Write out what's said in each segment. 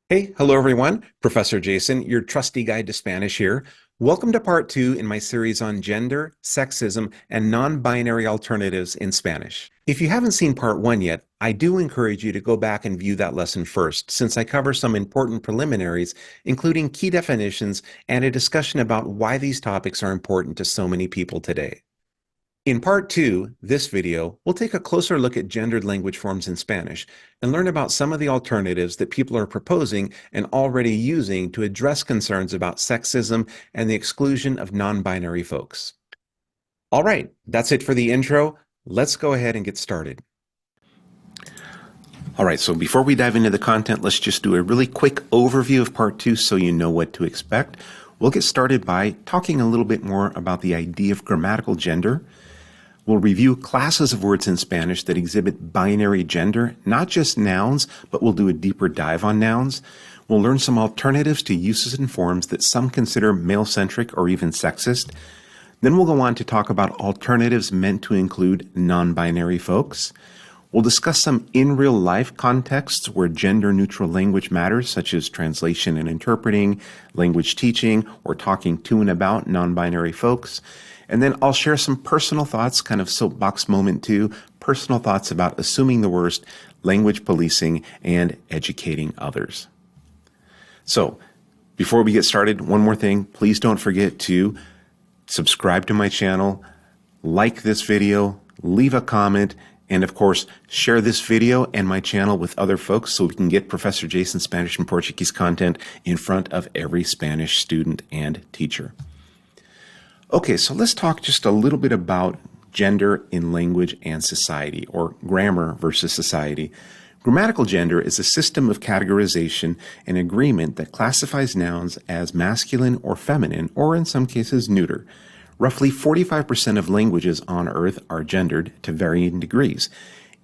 Hey, hello everyone. Professor Jason, your trusty guide to Spanish here. Welcome to part two in my series on gender, sexism, and non-binary alternatives in Spanish. If you haven't seen part one yet, I do encourage you to go back and view that lesson first, since I cover some important preliminaries, including key definitions and a discussion about why these topics are important to so many people today. In part two, this video, we'll take a closer look at gendered language forms in Spanish and learn about some of the alternatives that people are proposing and already using to address concerns about sexism and the exclusion of non-binary folks. All right, that's it for the intro. Let's go ahead and get started. All right, so before we dive into the content, let's just do a really quick overview of part two so you know what to expect. We'll get started by talking a little bit more about the idea of grammatical gender. We'll review classes of words in Spanish that exhibit binary gender, not just nouns, but we'll do a deeper dive on nouns. We'll learn some alternatives to uses and forms that some consider male-centric or even sexist. Then we'll go on to talk about alternatives meant to include non-binary folks. We'll discuss some in real life contexts where gender-neutral language matters, such as translation and interpreting, language teaching, or talking to and about non-binary folks. And then I'll share some personal thoughts, kind of soapbox moment too, personal thoughts about assuming the worst, language policing, and educating others. So, before we get started, one more thing, please don't forget to subscribe to my channel, like this video, leave a comment, and of course, share this video and my channel with other folks so we can get Professor Jason Spanish and Portuguese content in front of every Spanish student and teacher. Okay, so let's talk just a little bit about gender in language and society, or grammar versus society. Grammatical gender is a system of categorization and agreement that classifies nouns as masculine or feminine, or in some cases neuter. Roughly 45% of languages on Earth are gendered to varying degrees.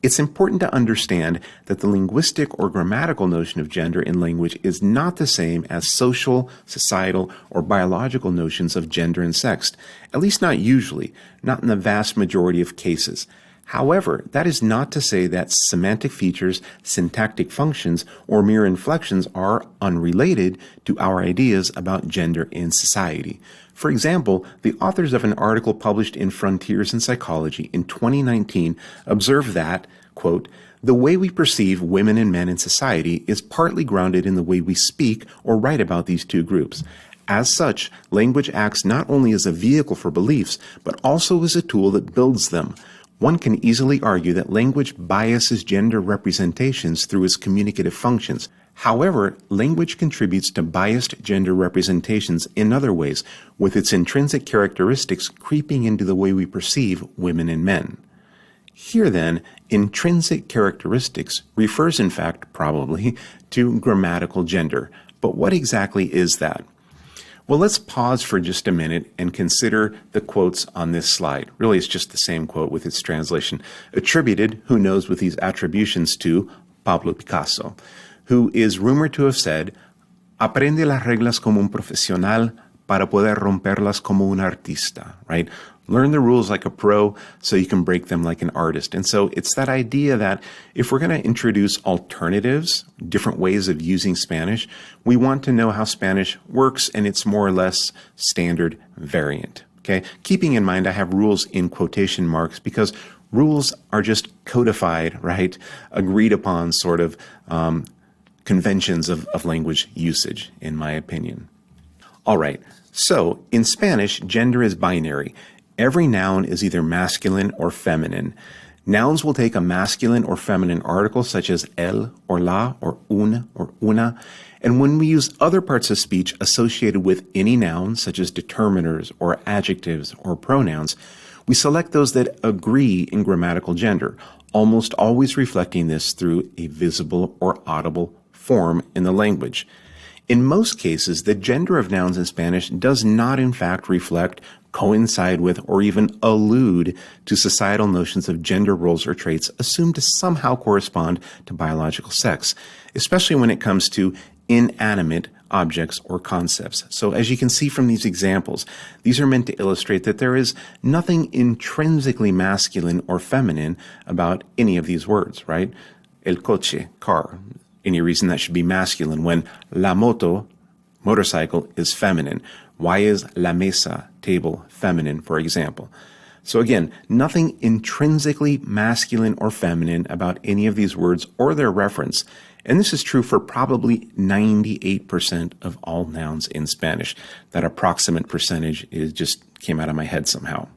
It's important to understand that the linguistic or grammatical notion of gender in language is not the same as social, societal, or biological notions of gender and sex, at least not usually, not in the vast majority of cases. However, that is not to say that semantic features, syntactic functions, or mere inflections are unrelated to our ideas about gender in society. For example, the authors of an article published in Frontiers in Psychology in 2019 observed that, quote, "The way we perceive women and men in society is partly grounded in the way we speak or write about these two groups. As such, language acts not only as a vehicle for beliefs, but also as a tool that builds them. One can easily argue that language biases gender representations through its communicative functions. However, language contributes to biased gender representations in other ways, with its intrinsic characteristics creeping into the way we perceive women and men." Here then, intrinsic characteristics refers in fact probably to grammatical gender. But what exactly is that? Well, let's pause for just a minute and consider the quotes on this slide. Really, it's just the same quote with its translation, attributed, who knows, with these attributions to Pablo Picasso, who is rumored to have said, "Aprende las reglas como un profesional para poder romperlas como un artista," right? Learn the rules like a pro so you can break them like an artist. And so it's that idea that if we're going to introduce alternatives, different ways of using Spanish, we want to know how Spanish works and its more or less standard variant. Okay? Keeping in mind I have rules in quotation marks because rules are just codified, right? Agreed upon sort of conventions of language usage, in my opinion. All right. So in Spanish, gender is binary. Every noun is either masculine or feminine. Nouns will take a masculine or feminine article such as el or la or un or una. And when we use other parts of speech associated with any noun, such as determiners or adjectives or pronouns, we select those that agree in grammatical gender, almost always reflecting this through a visible or audible form in the language. In most cases, the gender of nouns in Spanish does not in fact reflect, coincide with, or even allude to societal notions of gender roles or traits assumed to somehow correspond to biological sex, especially when it comes to inanimate objects or concepts. So as you can see from these examples, these are meant to illustrate that there is nothing intrinsically masculine or feminine about any of these words, right? El coche, car. any reason that should be masculine when la moto, motorcycle, is feminine? Why is la mesa, table, feminine, for example? So again, nothing intrinsically masculine or feminine about any of these words or their reference. And this is true for probably 98% of all nouns in Spanish. That approximate percentage just came out of my head somehow.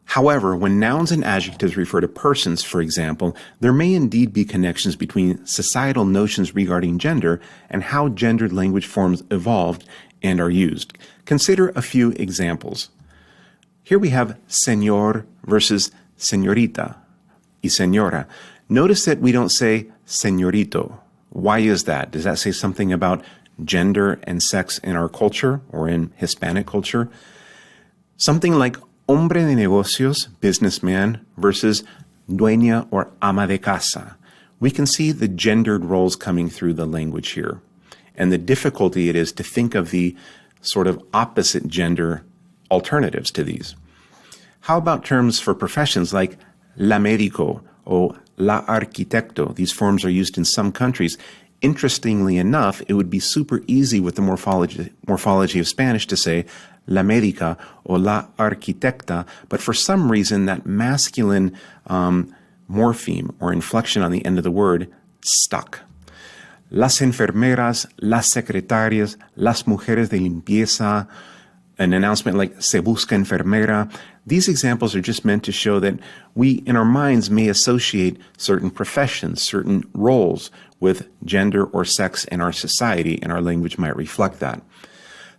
However, when nouns and adjectives refer to persons, for example, there may indeed be connections between societal notions regarding gender and how gendered language forms evolved and are used. Consider a few examples. Here we have señor versus señorita y señora. Notice that we don't say señorito. Why is that? Does that say something about gender and sex in our culture or in Hispanic culture? Something like hombre de negocios, businessman, versus dueña or ama de casa. We can see the gendered roles coming through the language here, and the difficulty it is to think of the sort of opposite gender alternatives to these. How about terms for professions like la médico or la arquitecto? These forms are used in some countries. Interestingly enough, it would be super easy with the morphology of Spanish to say la médica or la arquitecta, but for some reason that masculine morpheme or inflection on the end of the word stuck. Las enfermeras, las secretarias, las mujeres de limpieza, an announcement like se busca enfermera. These examples are just meant to show that we, in our minds, may associate certain professions, certain roles with gender or sex in our society, and our language might reflect that.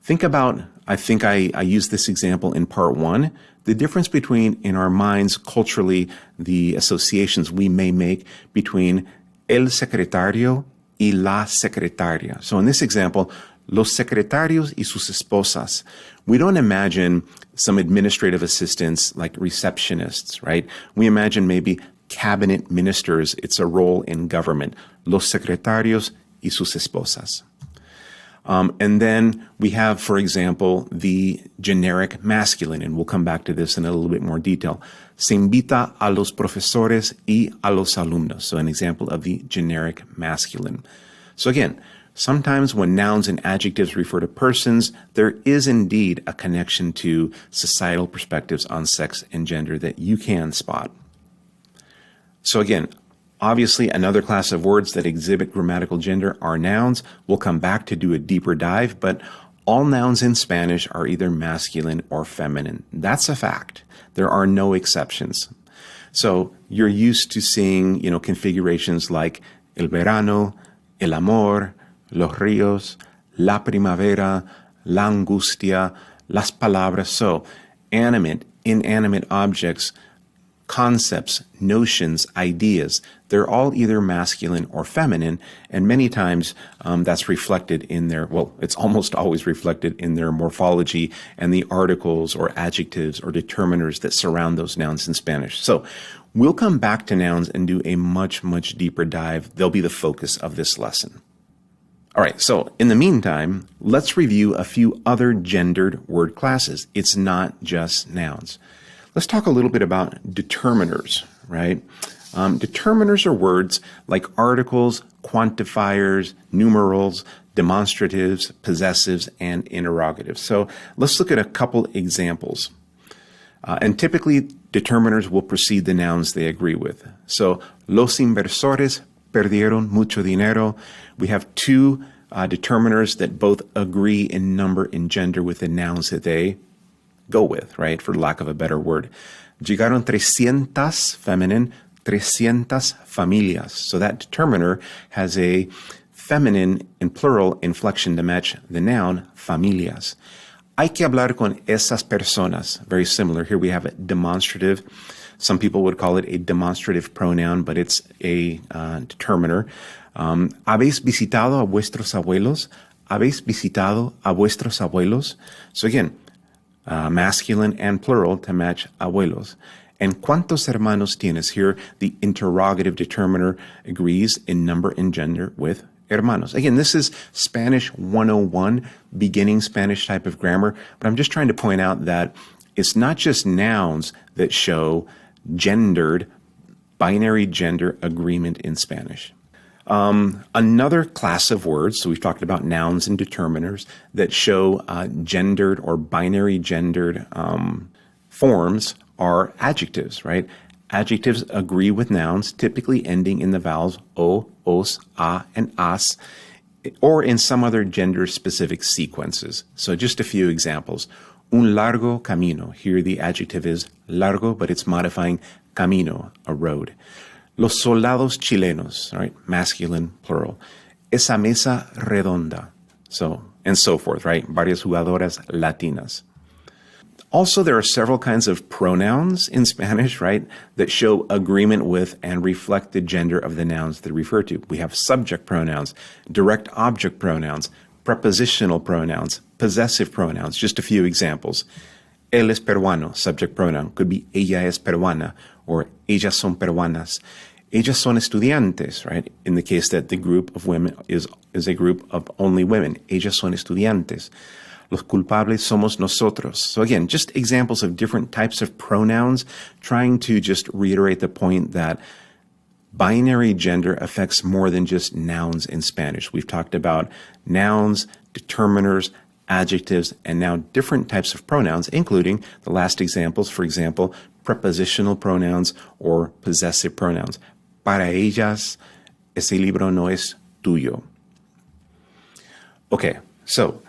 Think about, I think I used this example in part 1, the difference between, in our minds, culturally, the associations we may make between el secretario y la secretaria. So in this example, los secretarios y sus esposas. We don't imagine some administrative assistants like receptionists, right? We imagine maybe cabinet ministers. It's a role in government. Los secretarios y sus esposas. And then we have, for example, the generic masculine, and we'll come back to this in a little bit more detail. Se invita a los profesores y a los alumnos. So an example of the generic masculine. So again, sometimes when nouns and adjectives refer to persons, there is indeed a connection to societal perspectives on sex and gender that you can spot. So again, obviously another class of words that exhibit grammatical gender are nouns. We'll come back to do a deeper dive, but all nouns in Spanish are either masculine or feminine. That's a fact. There are no exceptions. So you're used to seeing, configurations like el verano, el amor, los ríos, la primavera, la angustia, las palabras. So animate, inanimate objects, concepts, notions, ideas, they're all either masculine or feminine, and many times that's reflected in their, it's almost always reflected in their morphology and the articles or adjectives or determiners that surround those nouns in Spanish. So we'll come back to nouns and do a much, much deeper dive. They'll be the focus of this lesson. All right, so in the meantime, let's review a few other gendered word classes. It's not just nouns. Let's talk a little bit about determiners, right? Determiners are words like articles, quantifiers, numerals, demonstratives, possessives, and interrogatives. So let's look at a couple examples. And typically, determiners will precede the nouns they agree with. So, los inversores perdieron mucho dinero. We have two determiners that both agree in number and gender with the nouns that they go with, right, for lack of a better word. Llegaron 300, feminine, 300 familias. So that determiner has a feminine and plural inflection to match the noun familias. Hay que hablar con esas personas. Very similar. Here we have a demonstrative. Some people would call it a demonstrative pronoun, but it's a determiner. ¿Habéis visitado a vuestros abuelos? ¿Habéis visitado a vuestros abuelos? So again, masculine and plural to match abuelos. And ¿cuántos hermanos tienes? Here, the interrogative determiner agrees in number and gender with hermanos. Again, this is Spanish 101, beginning Spanish type of grammar, but I'm just trying to point out that it's not just nouns that show gendered, binary gender agreement in Spanish. Another class of words, so we've talked about nouns and determiners that show gendered or binary gendered forms are adjectives, right? Adjectives agree with nouns, typically ending in the vowels o, os, a, and as, or in some other gender-specific sequences. So just a few examples. Un largo camino. Here the adjective is largo, but it's modifying camino, a road. Los soldados chilenos, right? Masculine, plural. Esa mesa redonda. So, and so forth, right? Varias jugadoras latinas. Also, there are several kinds of pronouns in Spanish, right, that show agreement with and reflect the gender of the nouns they refer to. We have subject pronouns, direct object pronouns, prepositional pronouns, possessive pronouns. Just a few examples. Él es peruano, subject pronoun, could be ella es peruana, or ellas son peruanas. Ellas son estudiantes, right, in the case that the group of women is a group of only women. Ellas son estudiantes. Los culpables somos nosotros. So again, just examples of different types of pronouns, trying to just reiterate the point that binary gender affects more than just nouns in Spanish. We've talked about nouns, determiners, adjectives, and now different types of pronouns, including the last examples, for example, prepositional pronouns or possessive pronouns. Para ellas, ese libro no es tuyo. Okay, so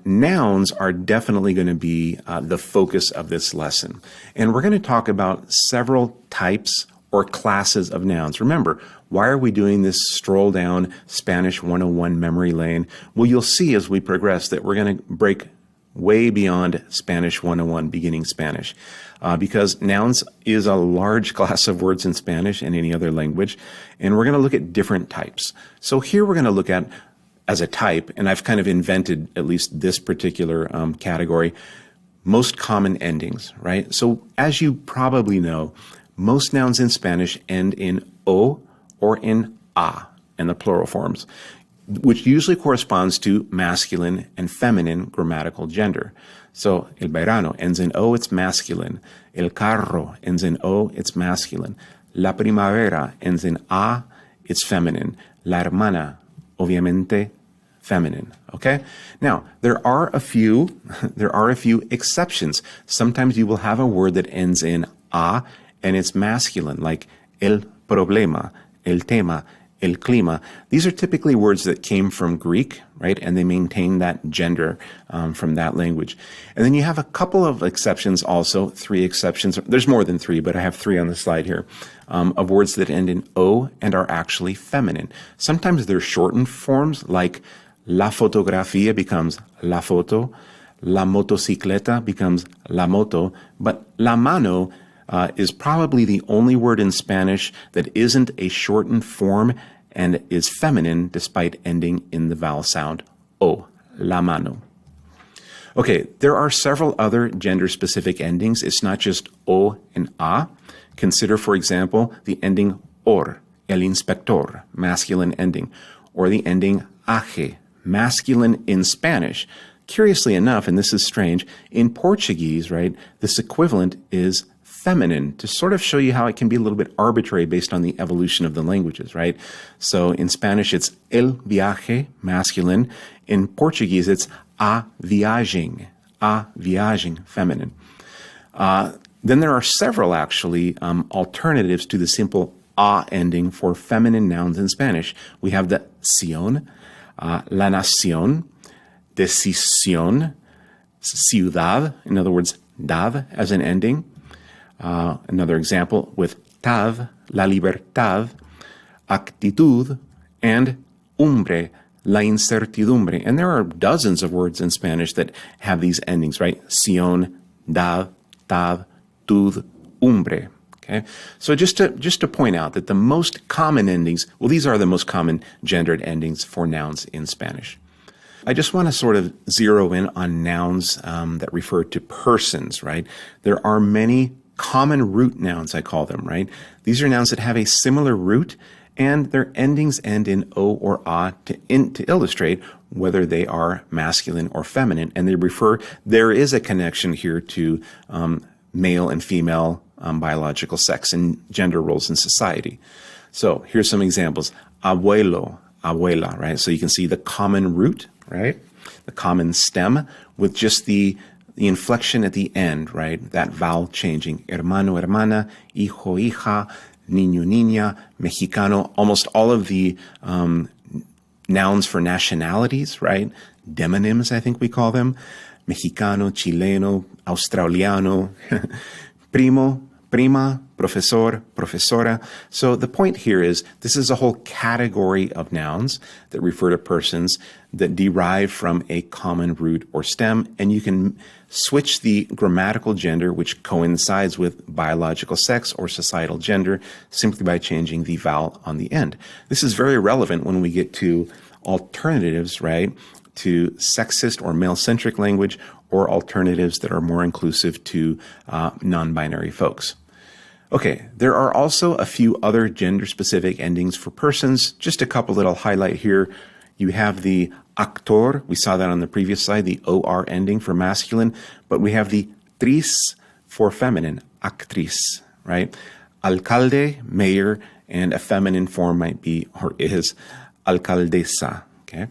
nouns are definitely going to be the focus of this lesson. And we're going to talk about several types or classes of nouns. Remember, why are we doing this stroll down Spanish 101 memory lane? Well, you'll see as we progress that we're going to break way beyond Spanish 101, beginning Spanish, because nouns is a large class of words in Spanish and any other language, and we're going to look at different types. So here we're going to look at, as a type, and I've kind of invented at least this particular category, most common endings, right? So as you probably know, most nouns in Spanish end in o or in a in the plural forms, which usually corresponds to masculine and feminine grammatical gender. So el verano ends in o, it's masculine. El carro ends in o, it's masculine. La primavera ends in a, it's feminine. La hermana, obviamente, feminine. Okay? Now, there are a few exceptions. Sometimes you will have a word that ends in a and it's masculine, like el problema, el tema, el clima. These are typically words that came from Greek, right? And they maintain that gender from that language. And then you have a couple of exceptions also, 3 exceptions. There's more than 3, but I have 3 on the slide here, of words that end in o and are actually feminine. Sometimes they're shortened forms, like la fotografía becomes la foto, la motocicleta becomes la moto, but la mano is probably the only word in Spanish that isn't a shortened form and is feminine despite ending in the vowel sound o, la mano. Okay, there are several other gender-specific endings. It's not just o and a. Consider, for example, the ending or, el inspector, masculine ending, or the ending age, masculine in Spanish. Curiously enough, and this is strange, in Portuguese, right, this equivalent is feminine, to sort of show you how it can be a little bit arbitrary based on the evolution of the languages, right? So in Spanish, it's el viaje, masculine. In Portuguese, it's a viagem, feminine. Then there are several, actually, alternatives to the simple a ending for feminine nouns in Spanish. We have the ción, la nación, decisión, ciudad, in other words, dad as an ending. Another example with tav, la libertad, actitud, and umbre, la incertidumbre. And there are dozens of words in Spanish that have these endings, right? Sion, dav, tav, tud, umbre. Okay? So just to point out that the most common endings, well, these are the most common gendered endings for nouns in Spanish. I just want to sort of zero in on nouns that refer to persons, right? There are many common root nouns, I call them, right? These are nouns that have a similar root, and their endings end in o or a to illustrate whether they are masculine or feminine. And there is a connection here to male and female biological sex and gender roles in society. So here's some examples. abuelo, abuela, right? So you can see the common root, right? The common stem with just the inflection at the end, right? That vowel changing. Hermano, hermana, hijo, hija, niño, niña, mexicano. Almost all of the nouns for nationalities, right? Demonyms, I think we call them. Mexicano, chileno, australiano, primo, prima, profesor, profesora. So the point here is this is a whole category of nouns that refer to persons that derive from a common root or stem, and you can switch the grammatical gender, which coincides with biological sex or societal gender, simply by changing the vowel on the end. This is very relevant when we get to alternatives, right, to sexist or male-centric language, or alternatives that are more inclusive to non-binary folks. Okay, there are also a few other gender-specific endings for persons. Just a couple that I'll highlight here. You have the actor, we saw that on the previous slide, the OR ending for masculine, but we have the tris for feminine, actriz, right? Alcalde, mayor, and a feminine form might be or is alcaldesa, okay?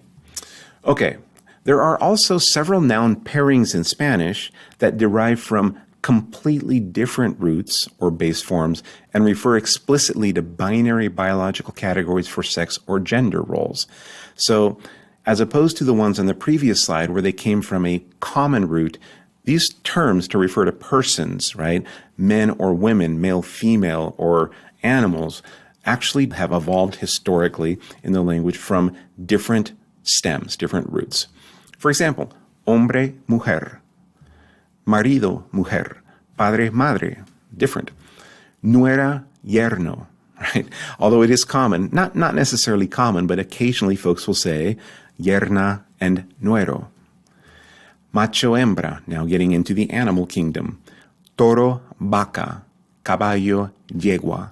Okay, there are also several noun pairings in Spanish that derive from completely different roots or base forms and refer explicitly to binary biological categories for sex or gender roles. So, as opposed to the ones on the previous slide where they came from a common root, these terms to refer to persons, right, men or women, male, female, or animals, actually have evolved historically in the language from different stems, different roots. For example, hombre, mujer, marido, mujer, padre, madre, different. Nuera, yerno, right? Although it is common, not necessarily common, but occasionally folks will say yerna and nuero. Macho, hembra, now getting into the animal kingdom. Toro, vaca, caballo, yegua.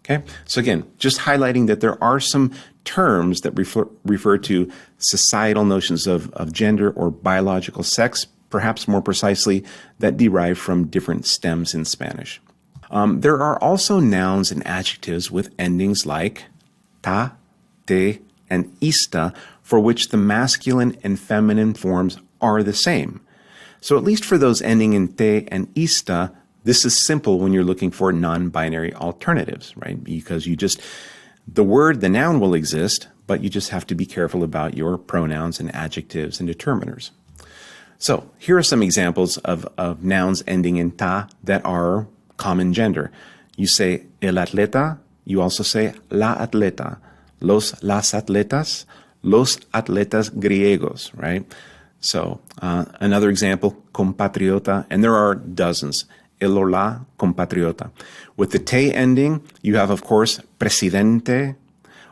Okay, so again, just highlighting that there are some terms that refer to societal notions of gender or biological sex, perhaps more precisely, that derive from different stems in Spanish. There are also nouns and adjectives with endings like ta, te, and ista, for which the masculine and feminine forms are the same. So at least for those ending in te and ista, this is simple when you're looking for non-binary alternatives, right? Because the noun will exist, but you just have to be careful about your pronouns and adjectives and determiners. So here are some examples of nouns ending in ta that are common gender. You say el atleta, you also say la atleta, las atletas, los atletas griegos, right? So another example, compatriota, and there are dozens. El o la compatriota. With the te ending, you have, of course, presidente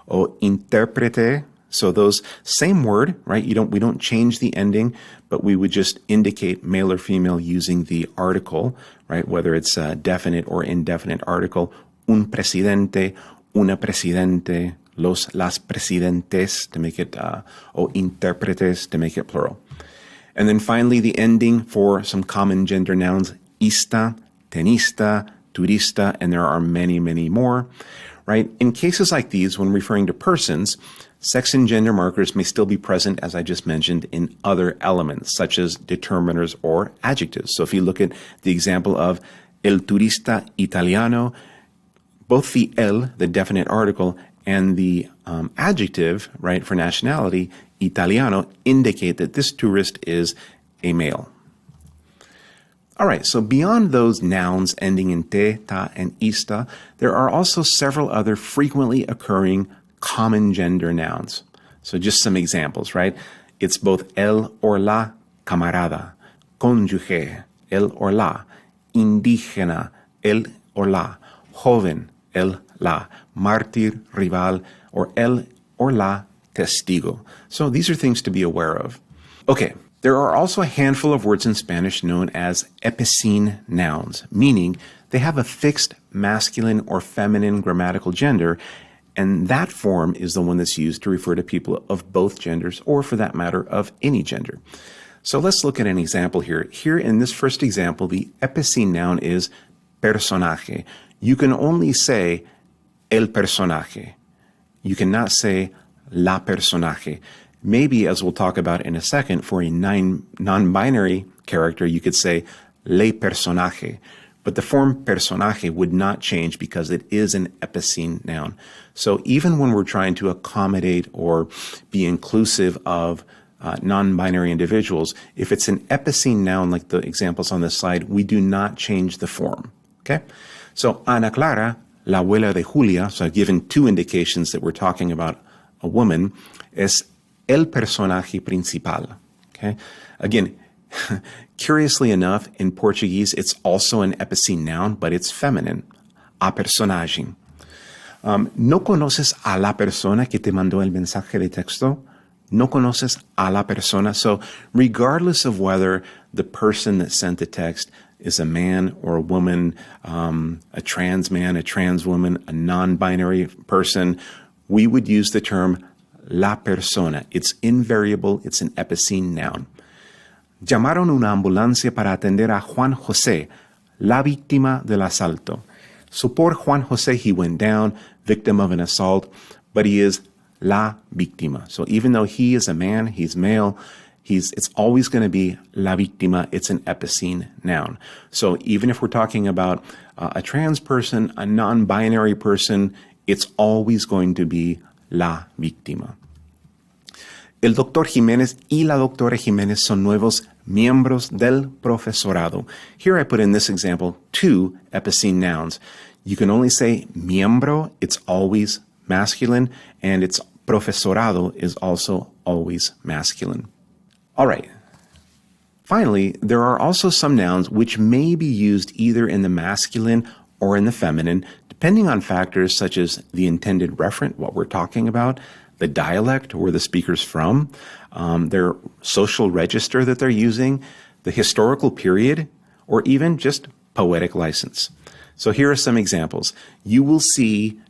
or intérprete. So those same word, right? We don't change the ending, but we would just indicate male or female using the article, right? Whether it's a definite or indefinite article. Un presidente, una presidente, las presidentes to make it, or intérpretes to make it plural. And then finally, the ending for some common gender nouns, ista, tenista, turista, and there are many, many more, right? In cases like these, when referring to persons, sex and gender markers may still be present, as I just mentioned, in other elements, such as determiners or adjectives. So if you look at the example of el turista italiano, both the el, the definite article, and the adjective, right, for nationality, italiano, indicate that this tourist is a male. All right, so beyond those nouns ending in te, ta, and ista, there are also several other frequently occurring common gender nouns. So just some examples, right? It's both el or la, camarada, cónyuge, el or la, indígena, el or la, joven, el, la, mártir, rival, or el or la, testigo. So these are things to be aware of. Okay. There are also a handful of words in Spanish known as epicene nouns, meaning they have a fixed masculine or feminine grammatical gender, and that form is the one that's used to refer to people of both genders, or for that matter, of any gender. So let's look at an example here. Here in this first example, the epicene noun is personaje. You can only say el personaje. You cannot say la personaje. Maybe, as we'll talk about in a second, for a non-binary character, you could say le personaje. But the form personaje would not change because it is an epicene noun. So even when we're trying to accommodate or be inclusive of non-binary individuals, if it's an epicene noun like the examples on this slide, we do not change the form. Okay? So Ana Clara, la abuela de Julia, so I've given two indications that we're talking about a woman, es el personaje principal. Okay? Again, curiously enough, in Portuguese, it's also an epicene noun, but it's feminine, a personagem. ¿No conoces a la persona que te mandó el mensaje de texto? No conoces a la persona. So regardless of whether the person that sent the text is a man or a woman, a trans man, a trans woman, a non-binary person, we would use the term la persona. It's invariable. It's an epicene noun. Llamaron una ambulancia para atender a Juan José, la víctima del asalto. So por Juan José, he went down, victim of an assault, but he is la víctima. So even though he is a man, he's male, it's always going to be la víctima. It's an epicene noun. So even if we're talking about a trans person, a non-binary person, it's always going to be la víctima. El doctor Jiménez y la doctora Jiménez son nuevos miembros del profesorado. Here I put in this example two epicene nouns. You can only say miembro, it's always masculine, and it's profesorado is also always masculine. All right. Finally, there are also some nouns which may be used either in the masculine or in the feminine, depending on factors such as the intended referent, what we're talking about, the dialect, where the speaker's from, their social register that they're using, the historical period, or even just poetic license. So here are some examples. You will see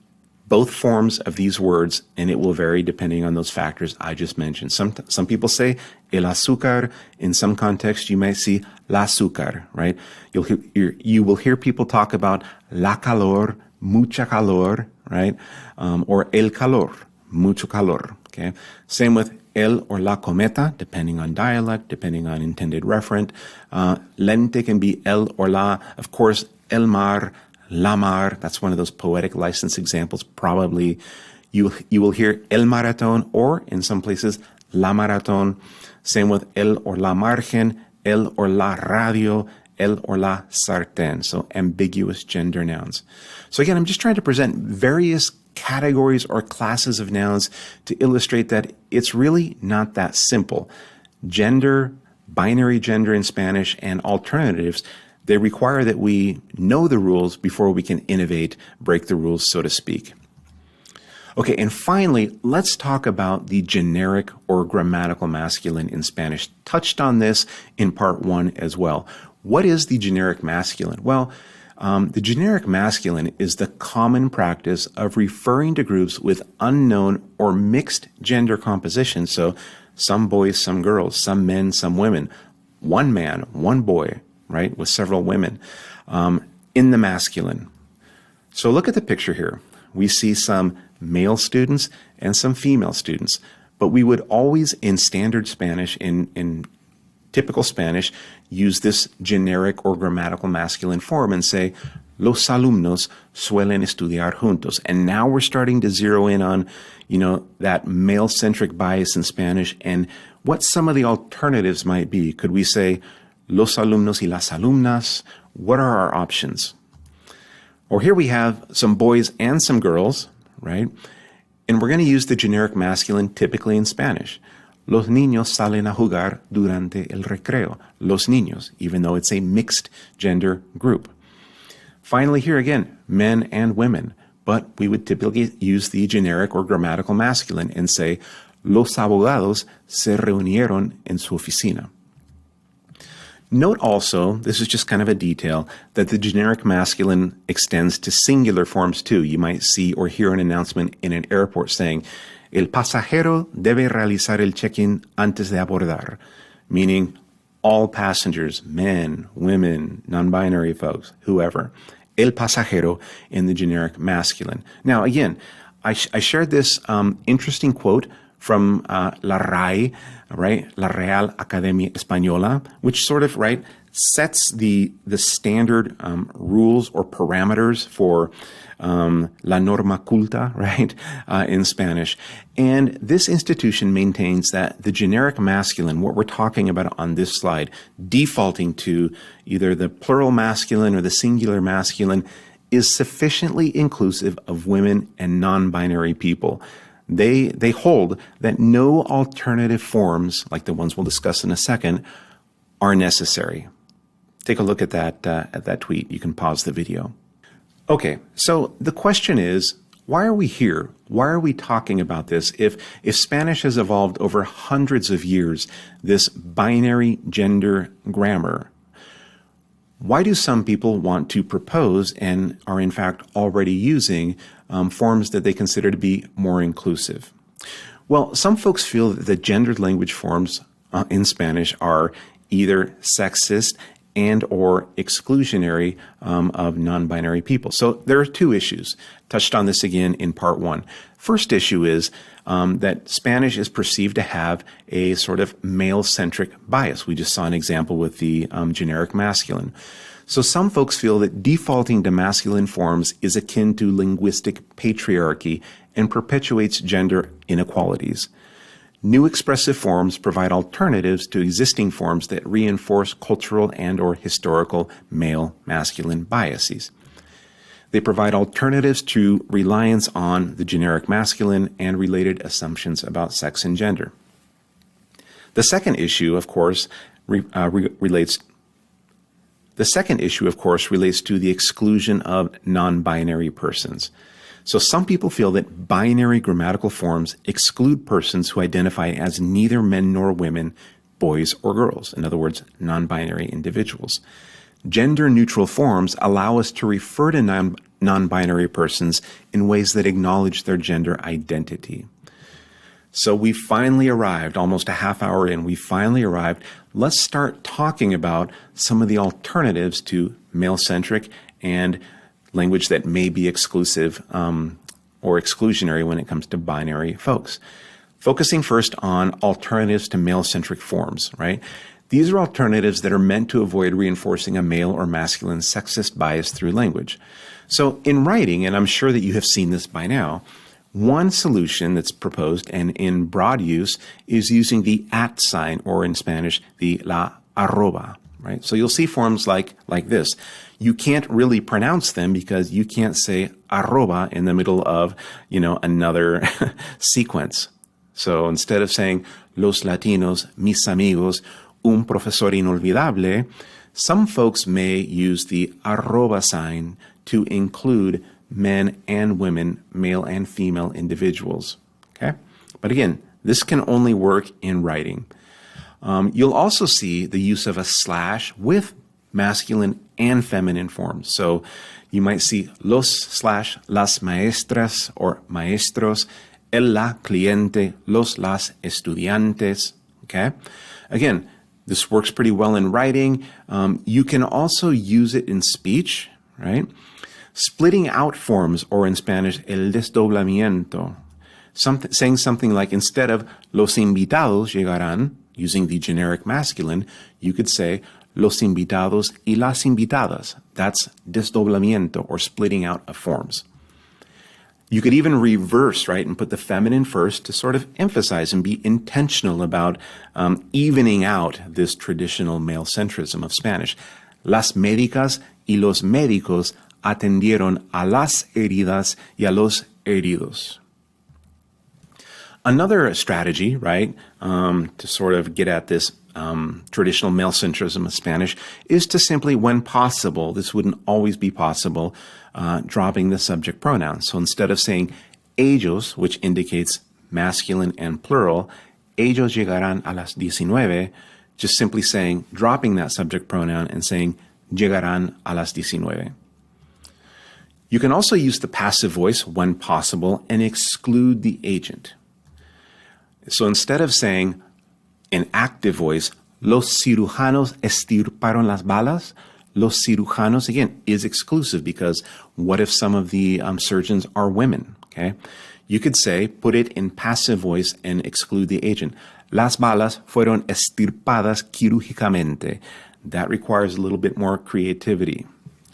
both forms of these words, and it will vary depending on those factors I just mentioned. Some people say el azúcar. In some contexts, you might see la azúcar, right? You will hear people talk about la calor, mucha calor, right? Or el calor, mucho calor, okay? Same with el or la cometa, depending on dialect, depending on intended referent. Lente can be el or la. Of course, el mar, la mar, that's one of those poetic license examples. Probably you will hear el maratón, or in some places, la maratón. Same with el or la margen, el or la radio, el or la sartén. So ambiguous gender nouns. So again, I'm just trying to present various categories or classes of nouns to illustrate that it's really not that simple. Gender, binary gender in Spanish, and alternatives, they require that we know the rules before we can innovate, break the rules, so to speak. Okay, and finally, let's talk about the generic or grammatical masculine in Spanish. Touched on this in part 1 as well. What is the generic masculine? Well, the generic masculine is the common practice of referring to groups with unknown or mixed gender composition. So some boys, some girls, some men, some women, one man, one boy, right, with several women, in the masculine. So look at the picture here. We see some male students and some female students, but we would always, in standard Spanish, in typical Spanish, use this generic or grammatical masculine form and say, los alumnos suelen estudiar juntos. And now we're starting to zero in on, that male-centric bias in Spanish and what some of the alternatives might be. Could we say, los alumnos y las alumnas? What are our options? Or here we have some boys and some girls, right? And we're going to use the generic masculine typically in Spanish. Los niños salen a jugar durante el recreo. Los niños, even though it's a mixed gender group. Finally, here again, men and women. But we would typically use the generic or grammatical masculine and say, los abogados se reunieron en su oficina. Note also, this is just kind of a detail, that the generic masculine extends to singular forms too. You might see or hear an announcement in an airport saying, el pasajero debe realizar el check-in antes de abordar, meaning all passengers, men, women, non-binary folks, whoever. El pasajero in the generic masculine. Now, again, I shared this interesting quote from La RAE, right? La Real Academia Española, which sort of, right, sets the standard rules or parameters for la norma culta, right, in Spanish. And this institution maintains that the generic masculine, what we're talking about on this slide, defaulting to either the plural masculine or the singular masculine, is sufficiently inclusive of women and non-binary people. They hold that no alternative forms, like the ones we'll discuss in a second, are necessary. Take a look at that tweet. You can pause the video. Okay, so the question is, why are we here? Why are we talking about this? If Spanish has evolved over hundreds of years, this binary gender grammar, why do some people want to propose and are in fact already using forms that they consider to be more inclusive? Well, some folks feel that the gendered language forms in Spanish are either sexist and or exclusionary of non-binary people. So there are two issues. Touched on this again in part one. First issue is that Spanish is perceived to have a sort of male-centric bias. We just saw an example with the generic masculine. So some folks feel that defaulting to masculine forms is akin to linguistic patriarchy and perpetuates gender inequalities. New expressive forms provide alternatives to existing forms that reinforce cultural and or historical male-masculine biases. They provide alternatives to reliance on the generic masculine and related assumptions about sex and gender. The second issue, of course, relates to the exclusion of non-binary persons. So some people feel that binary grammatical forms exclude persons who identify as neither men nor women, boys or girls. In other words, non-binary individuals. Gender-neutral forms allow us to refer to non-binary persons in ways that acknowledge their gender identity. So we finally arrived, almost a half hour in, we finally arrived. Let's start talking about some of the alternatives to male-centric and language that may be exclusive or exclusionary when it comes to binary folks. Focusing first on alternatives to male-centric forms, right? These are alternatives that are meant to avoid reinforcing a male or masculine sexist bias through language. So in writing, and I'm sure that you have seen this by now, one solution that's proposed and in broad use is using the @ sign, or in Spanish, the la arroba, right? So you'll see forms like this. You can't really pronounce them because you can't say arroba in the middle of, another sequence. So instead of saying los latinos, mis amigos, un profesor inolvidable, some folks may use the arroba sign to include men and women, male and female individuals. Okay? But again, this can only work in writing. You'll also see the use of a slash with masculine and feminine forms. So you might see las maestras or maestros, la cliente, las estudiantes. Okay? Again, this works pretty well in writing. You can also use it in speech, right? Splitting out forms, or in Spanish, el desdoblamiento. Saying something like, instead of los invitados llegarán, using the generic masculine, you could say los invitados y las invitadas. That's desdoblamiento, or splitting out of forms. You could even reverse, right, and put the feminine first to sort of emphasize and be intentional about evening out this traditional male-centrism of Spanish. Las médicas y los médicos atendieron a las heridas y a los heridos. Another strategy, right, to sort of get at this traditional male-centrism of Spanish is to simply, when possible, this wouldn't always be possible, dropping the subject pronoun. So instead of saying ellos, which indicates masculine and plural, ellos llegarán a las 19, just simply saying, dropping that subject pronoun and saying llegarán a las 19. You can also use the passive voice when possible and exclude the agent. So instead of saying in active voice, los cirujanos estirparon las balas, los cirujanos, again, is exclusive because what if some of the surgeons are women, okay? You could say, put it in passive voice and exclude the agent. Las balas fueron estirpadas quirúrgicamente. That requires a little bit more creativity.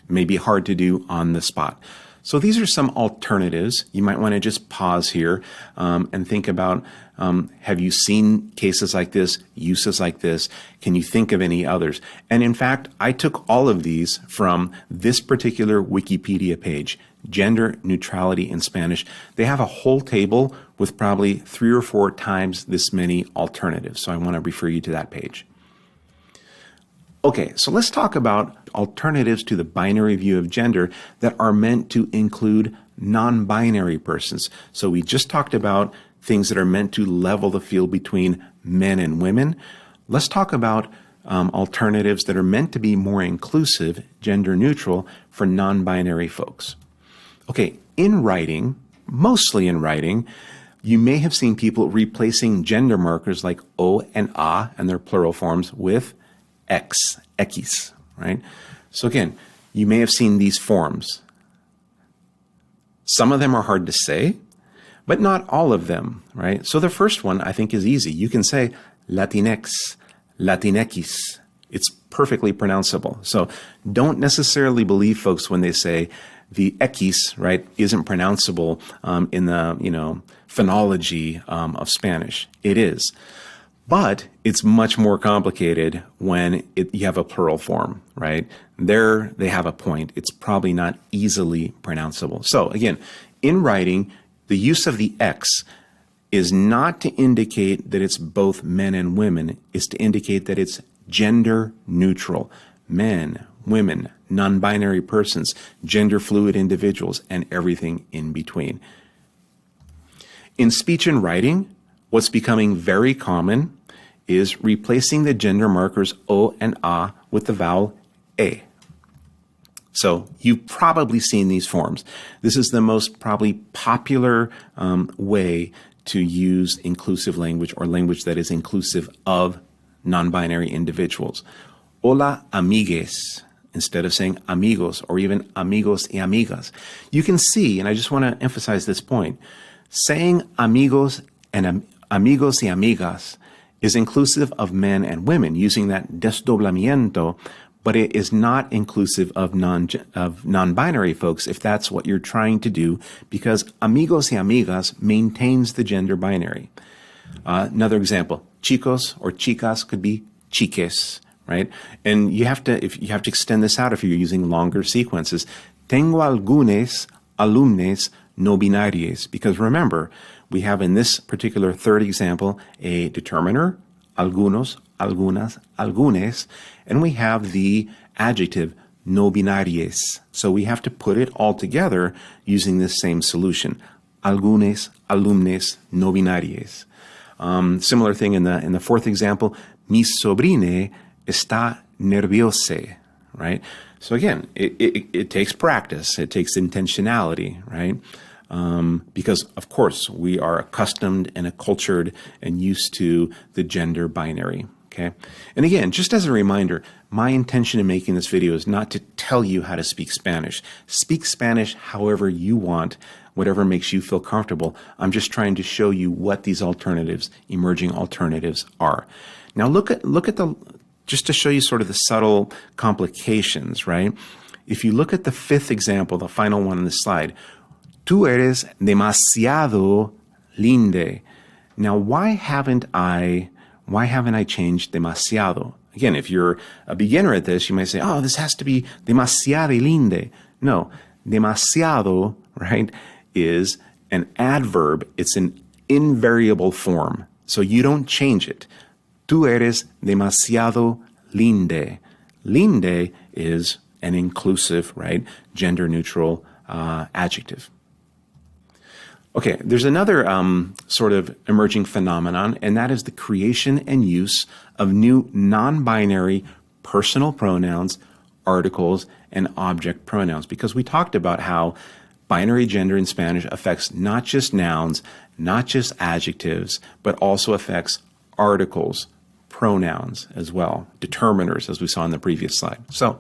Maybe hard to do on the spot. So these are some alternatives. You might want to just pause here and think about, have you seen cases like this, uses like this? Can you think of any others? And in fact, I took all of these from this particular Wikipedia page, Gender Neutrality in Spanish. They have a whole table with probably 3 or 4 times this many alternatives. So I want to refer you to that page. Okay, so let's talk about alternatives to the binary view of gender that are meant to include non-binary persons. So we just talked about things that are meant to level the field between men and women. Let's talk about alternatives that are meant to be more inclusive, gender neutral, for non-binary folks. Okay, in writing, mostly in writing, you may have seen people replacing gender markers like O and A and their plural forms with X, right? So again, you may have seen these forms. Some of them are hard to say, but not all of them, right? So the first one I think is easy. You can say Latinx, Latinx. It's perfectly pronounceable. So don't necessarily believe folks when they say the X, right, isn't pronounceable in the, phonology of Spanish. It is. But it's much more complicated when you have a plural form, right? There they have a point. It's probably not easily pronounceable. So again, in writing, the use of the X is not to indicate that it's both men and women. It's to indicate that it's gender neutral. Men, women, non-binary persons, gender fluid individuals, and everything in between. In speech and writing, what's becoming very common is replacing the gender markers O and A with the vowel E. So you've probably seen these forms. This is the most probably popular way to use inclusive language or language that is inclusive of non-binary individuals. Hola, amigues, instead of saying amigos or even amigos y amigas. You can see, and I just want to emphasize this point, saying amigos and amigos y amigas is inclusive of men and women using that desdoblamiento, but it is not inclusive of non-binary folks if that's what you're trying to do, because amigos y amigas maintains the gender binary. Another example, chicos or chicas could be chiques, right? And you have to extend this out if you're using longer sequences. Tengo algunos alumnos no binarios, because remember, we have in this particular third example a determiner, algunos, algunas, algunes, and we have the adjective no binarios. So we have to put it all together using this same solution. Algunos, alumnes, no binarios. Similar thing in the fourth example, mi sobrine está nerviose, right? So again, it takes practice, it takes intentionality, right? Because of course we are accustomed and accultured and used to the gender binary, okay? And again, just as a reminder, my intention in making this video is not to tell you how to speak Spanish. Speak Spanish however you want, whatever makes you feel comfortable. I'm just trying to show you what these alternatives, emerging alternatives are. Now look at the, just to show you sort of the subtle complications, right? If you look at the fifth example, the final one on the slide, tú eres demasiado linde. Now, why haven't I changed demasiado? Again, if you're a beginner at this, you might say, oh, this has to be demasiado linde. No, demasiado, right, is an adverb. It's an invariable form. So you don't change it. Tú eres demasiado linde. Linde is an inclusive, right, gender neutral adjective. Okay, there's another sort of emerging phenomenon, and that is the creation and use of new non-binary personal pronouns, articles, and object pronouns, because we talked about how binary gender in Spanish affects not just nouns, not just adjectives, but also affects articles, pronouns as well, determiners, as we saw in the previous slide. So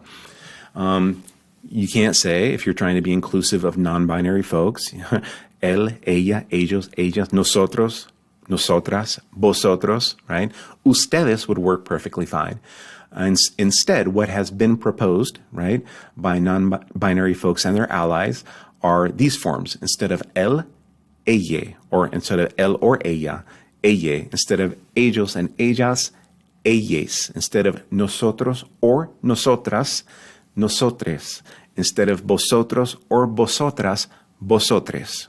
you can't say, if you're trying to be inclusive of non-binary folks, él, ella, ellos, ellas, nosotros, nosotras, vosotros, right? Ustedes would work perfectly fine. Instead, what has been proposed, right, by non-binary folks and their allies are these forms. Instead of él, ella, or instead of él or ella, ella. Instead of ellos and ellas, ellas. Instead of nosotros or nosotras, nosotres. Instead of vosotros or vosotras, vosotres.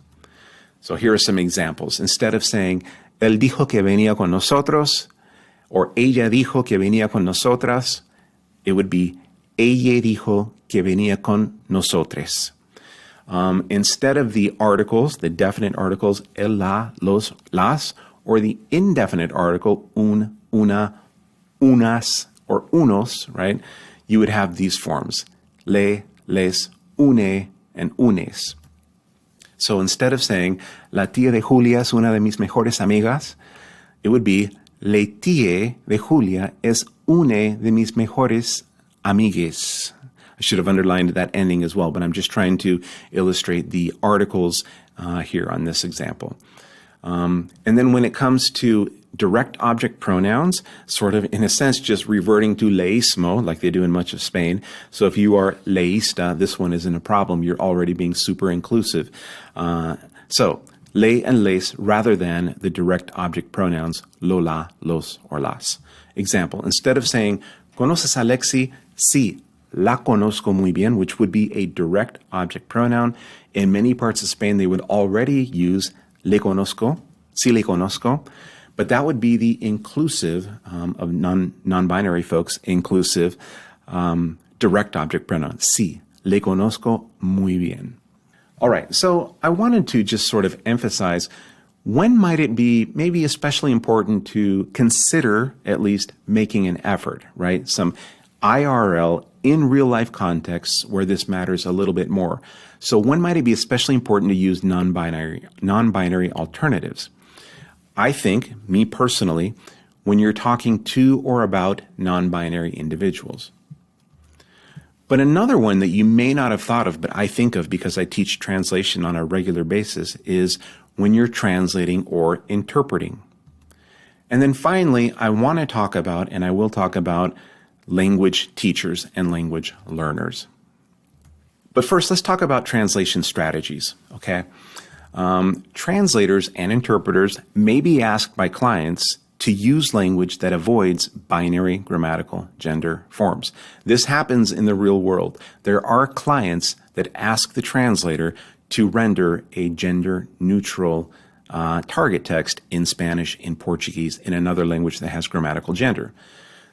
So here are some examples. Instead of saying, él dijo que venía con nosotros, or ella dijo que venía con nosotras, it would be, ella dijo que venía con nosotres. Instead of the articles, the definite articles, el, la, los, las, or the indefinite article, un, una, unas, or unos, right? You would have these forms, le, les, une, and unes. So instead of saying, la tía de Julia es una de mis mejores amigas, it would be, la tía de Julia es une de mis mejores amigues. I should have underlined that ending as well, but I'm just trying to illustrate the articles here on this example. And then when it comes to direct object pronouns, sort of in a sense just reverting to leísmo, like they do in much of Spain. So if you are leísta, this one isn't a problem. You're already being super inclusive. So le and les rather than the direct object pronouns lo, la, los, or las. Example, instead of saying, ¿conoces a Lexi? Sí, la conozco muy bien, which would be a direct object pronoun. In many parts of Spain, they would already use le conozco, sí le conozco, but that would be the inclusive of non-binary folks, inclusive direct object pronoun. Sí, le conozco muy bien. All right, so I wanted to just sort of emphasize when might it be maybe especially important to consider at least making an effort, right? Some IRL in real life contexts where this matters a little bit more. So when might it be especially important to use non-binary alternatives? I think, me personally, when you're talking to or about non-binary individuals. But another one that you may not have thought of, but I think of because I teach translation on a regular basis, is when you're translating or interpreting. And then finally, I want to talk about, and I will talk about, language teachers and language learners. But first, let's talk about translation strategies, okay? Translators and interpreters may be asked by clients to use language that avoids binary grammatical gender forms. This happens in the real world. There are clients that ask the translator to render a gender-neutral target text in Spanish, in Portuguese, in another language that has grammatical gender.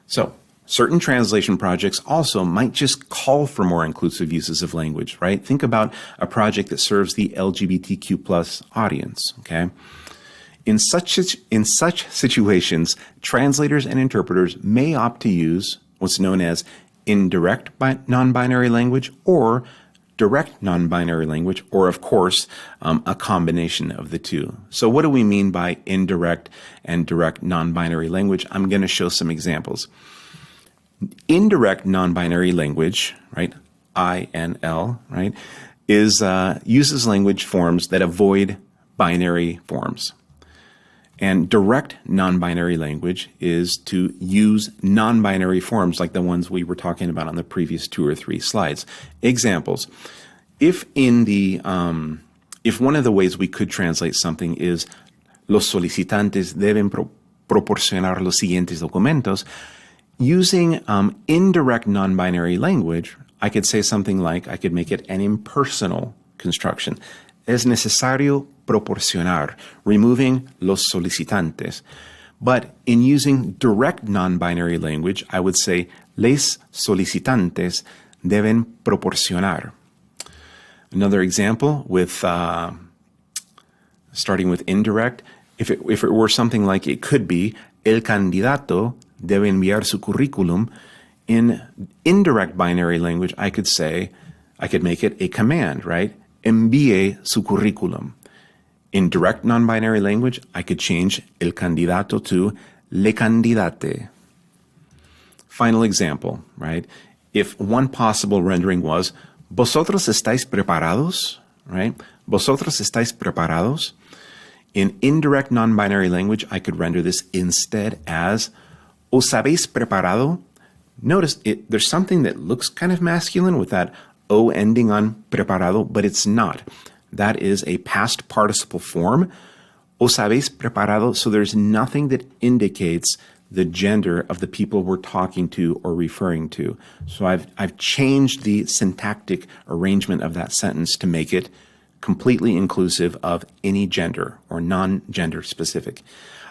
So, certain translation projects also might just call for more inclusive uses of language, right? Think about a project that serves the LGBTQ+ audience, okay? In such situations, translators and interpreters may opt to use what's known as indirect non-binary language or direct non-binary language, or of course, a combination of the two. So what do we mean by indirect and direct non-binary language? I'm going to show some examples. Indirect non-binary language, right, INL, right, uses language forms that avoid binary forms. And direct non-binary language is to use non-binary forms like the ones we were talking about on the previous 2 or 3 slides. Examples. If one of the ways we could translate something is los solicitantes deben proporcionar los siguientes documentos, using indirect non-binary language, I could say something like, I could make it an impersonal construction. Es necesario proporcionar, removing los solicitantes. But in using direct non-binary language, I would say, les solicitantes deben proporcionar. Another example with, starting with indirect, if it were something like, it could be, el candidato debe enviar su currículum. In indirect binary language, I could make it a command, right? Envíe su currículum. In direct non-binary language, I could change el candidato to le candidate. Final example, right? If one possible rendering was, ¿Vosotros estáis preparados? Right? Vosotros estáis preparados? In indirect non-binary language, I could render this instead as os habéis preparado? Notice there's something that looks kind of masculine with that O ending on preparado, but it's not. That is a past participle form. Os habéis preparado, so there's nothing that indicates the gender of the people we're talking to or referring to. So I've changed the syntactic arrangement of that sentence to make it completely inclusive of any gender or non-gender specific.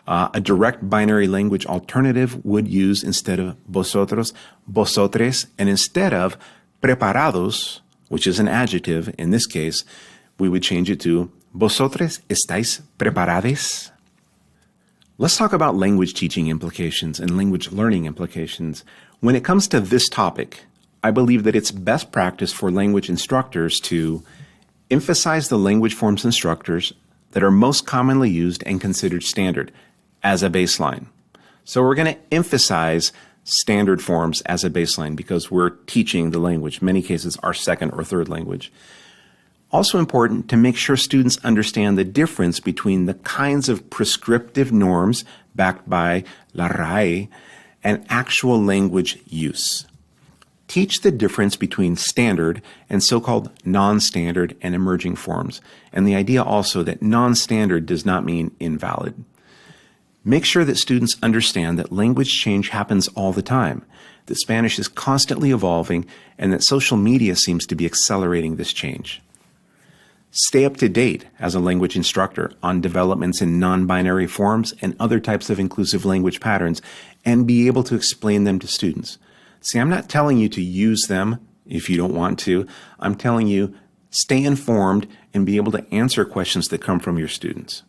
A direct binary language alternative would use, instead of vosotros, vosotres, and instead of preparados, which is an adjective in this case, we would change it to vosotros estáis preparades. Let's talk about language teaching implications and language learning implications. When it comes to this topic, I believe that it's best practice for language instructors to emphasize the language forms and structures that are most commonly used and considered standard as a baseline. So we're going to emphasize standard forms as a baseline because we're teaching the language, in many cases our second or third language. Also important to make sure students understand the difference between the kinds of prescriptive norms backed by la RAE and actual language use. Teach the difference between standard and so-called non-standard and emerging forms, and the idea also that non-standard does not mean invalid. Make sure that students understand that language change happens all the time, that Spanish is constantly evolving, and that social media seems to be accelerating this change. Stay up to date as a language instructor on developments in non-binary forms and other types of inclusive language patterns, and be able to explain them to students. See, I'm not telling you to use them if you don't want to. I'm telling you, stay informed and be able to answer questions that come from your students.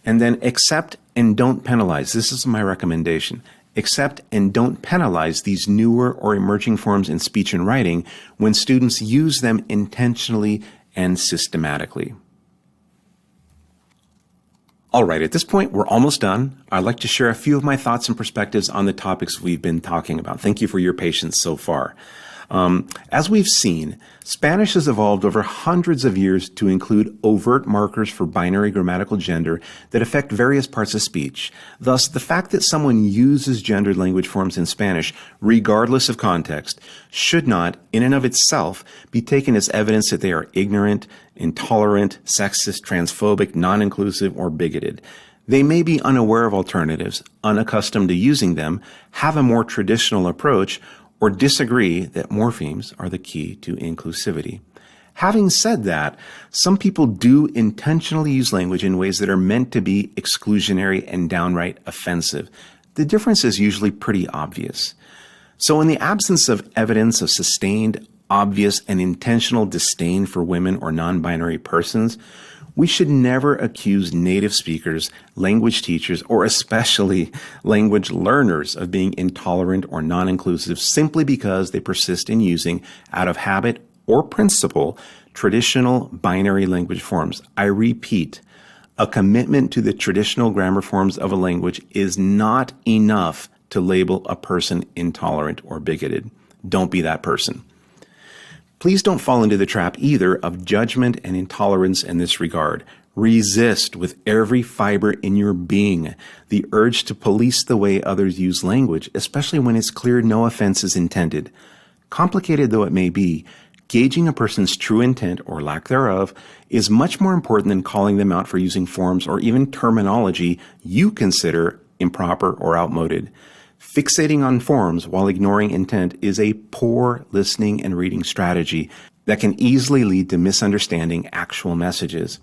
And then accept and don't penalize. This is my recommendation. Accept and don't penalize these newer or emerging forms in speech and writing when students use them intentionally and systematically. All right, at this point, we're almost done. I'd like to share a few of my thoughts and perspectives on the topics we've been talking about. Thank you for your patience so far. As we've seen, Spanish has evolved over hundreds of years to include overt markers for binary grammatical gender that affect various parts of speech. Thus, the fact that someone uses gendered language forms in Spanish, regardless of context, should not, in and of itself, be taken as evidence that they are ignorant, intolerant, sexist, transphobic, non-inclusive, or bigoted. They may be unaware of alternatives, unaccustomed to using them, have a more traditional approach, or disagree that morphemes are the key to inclusivity. Having said that, some people do intentionally use language in ways that are meant to be exclusionary and downright offensive. The difference is usually pretty obvious. So in the absence of evidence of sustained, obvious, and intentional disdain for women or non-binary persons, we should never accuse native speakers, language teachers, or especially language learners of being intolerant or non-inclusive simply because they persist in using, out of habit or principle, traditional binary language forms. I repeat, a commitment to the traditional grammar forms of a language is not enough to label a person intolerant or bigoted. Don't be that person. Please don't fall into the trap either of judgment and intolerance in this regard. Resist with every fiber in your being the urge to police the way others use language, especially when it's clear no offense is intended. Complicated though it may be, gauging a person's true intent or lack thereof is much more important than calling them out for using forms or even terminology you consider improper or outmoded. Fixating on forms while ignoring intent is a poor listening and reading strategy that can easily lead to misunderstanding actual messages.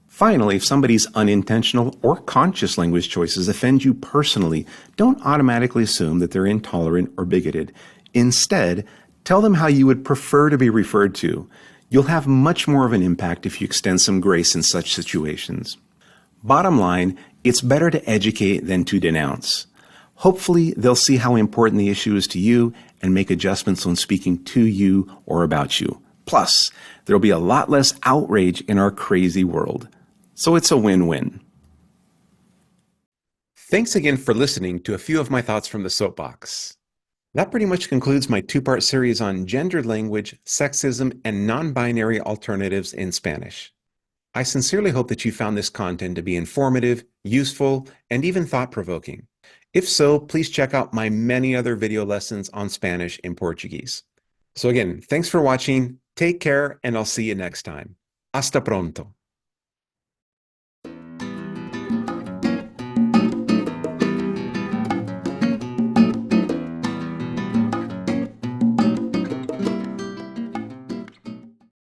Finally, if somebody's unintentional or conscious language choices offend you personally, don't automatically assume that they're intolerant or bigoted. Instead, tell them how you would prefer to be referred to. You'll have much more of an impact if you extend some grace in such situations. Bottom line, it's better to educate than to denounce. Hopefully, they'll see how important the issue is to you and make adjustments when speaking to you or about you. Plus, there'll be a lot less outrage in our crazy world. So it's a win-win. Thanks again for listening to a few of my thoughts from the soapbox. That pretty much concludes my two-part series on gendered language, sexism, and non-binary alternatives in Spanish. I sincerely hope that you found this content to be informative, useful, and even thought-provoking. If so, please check out my many other video lessons on Spanish and Portuguese. So again, thanks for watching, take care, and I'll see you next time. Hasta pronto.